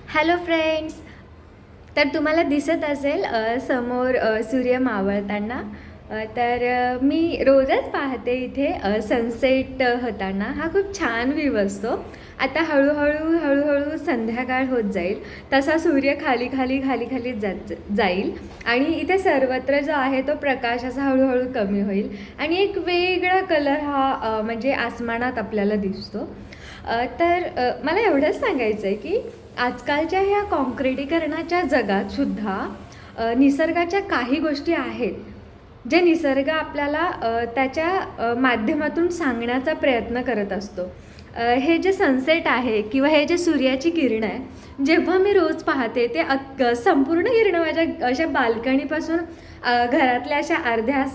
Hello friends. तर तुम्हाला दिसत असेल समोर सूर्य मावळताना. मी रोजच पाहते इथे सनसेट होताना. हा खूप छान व्ह्यू असतो. आता हळूहळू संध्याकाळ होत जाईल, तसा सूर्य खाली खाली खाली खाली जाईल आणि इथे सर्वत्र जो आहे तो प्रकाश असा हळूहळू कमी होईल आणि एक वेगळा कलर हा म्हणजे आसमानात आपल्याला दिसतो. मला एवढंच सांगायचं आहे की आजकालच्या ह्या काँक्रिटीकरणाच्या जगात सुद्धा निसर्गाच्या काही गोष्टी आहेत जे निसर्ग आपल्याला त्याच्या माध्यमातून सांगण्याचा प्रयत्न करत असतो. हे जे सनसेट आहे किंवा हे जे सूर्याची किरणं आहे, जेव्हा मी रोज पाहते ते संपूर्ण किरणं माझ्या अशा बाल्कनीपासून घरातल्या अशा अर्ध्या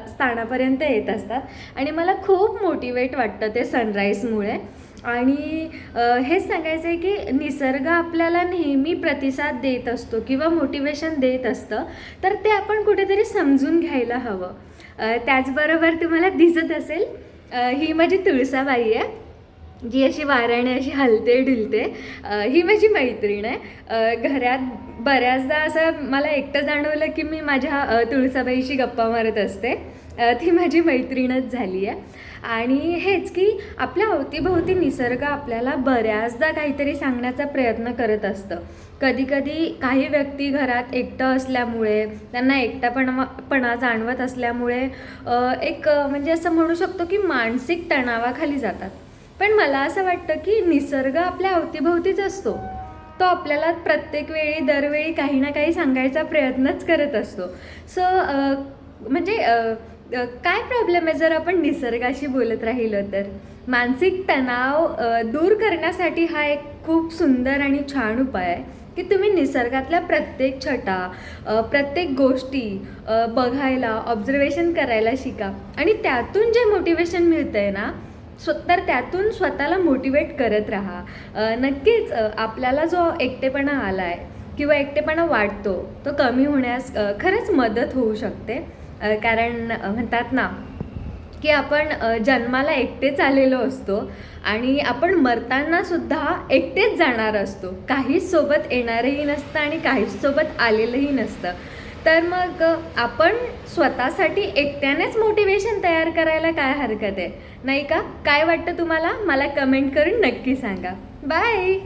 स्थानापर्यंत येत असतात आणि मला खूप मोटिवेट वाटतं ते सनराईजमुळे. आणि हेच सांगायचं आहे की निसर्ग आपल्याला नेहमी प्रतिसाद देत असतो किंवा मोटिवेशन देत असतं, तर ते आपण कुठेतरी समजून घ्यायला हवं. त्याचबरोबर तुम्हाला दिसत असेल ही माझी तुळसाबाई आहे, जी अशी वाऱ्याने अशी हलते डुलते. ही माझी मैत्रीण आहे. घरात बऱ्याचदा असं मला एकटं जाणवलं की मी माझ्या तुळसाबाईशी गप्पा मारत असते. ती माझी मैत्रीणच झाली आहे. आणि हेच की आपल्या अवतीभोवती निसर्ग आपल्याला बऱ्याचदा काहीतरी सांगण्याचा प्रयत्न करत असतं. कधीकधी काही व्यक्ती घरात एकटं असल्यामुळे, त्यांना एकटापणा जाणवत असल्यामुळे म्हणजे असं म्हणू शकतो की मानसिक तणावाखाली जातात. पण मला असं वाटतं की निसर्ग आपल्या अवतीभोवतीच असतो. तो आपल्याला प्रत्येक वेळी दरवेळी काही ना काही सांगायचा प्रयत्नच करत असतो. म्हणजे काय प्रॉब्लेम आहे जर आपण निसर्गाशी बोलत राहिलो तर. मानसिक तणाव दूर करण्यासाठी हा एक खूप सुंदर आणि छान उपाय आहे की तुम्ही निसर्गातल्या प्रत्येक छटा, प्रत्येक गोष्टी बघायला, ऑब्झर्वेशन करायला शिका आणि त्यातून जे मोटिवेशन मिळतं आहे ना, तर त्यातून स्वतःला मोटिवेट करत राहा. नक्कीच आपल्याला जो एकटेपणा आला आहे किंवा एकटेपणा वाटतो तो कमी होण्यास खरंच मदत होऊ शकते. कारण म्हणतात ना की आपण जन्माला एकटेच आलेलो असतो आणि आपण मरताना सुद्धा एकटेच जाणार असतो. काहीच सोबत येणारही नसतं आणि काहीच सोबत आलेलंही नसतं. तर मग आपण स्वतःसाठी एकट्यानेच मोटिवेशन तयार करायला काय हरकत आहे, नाही का? काय वाटतं तुम्हाला? मला कमेंट करून नक्की सांगा. बाय.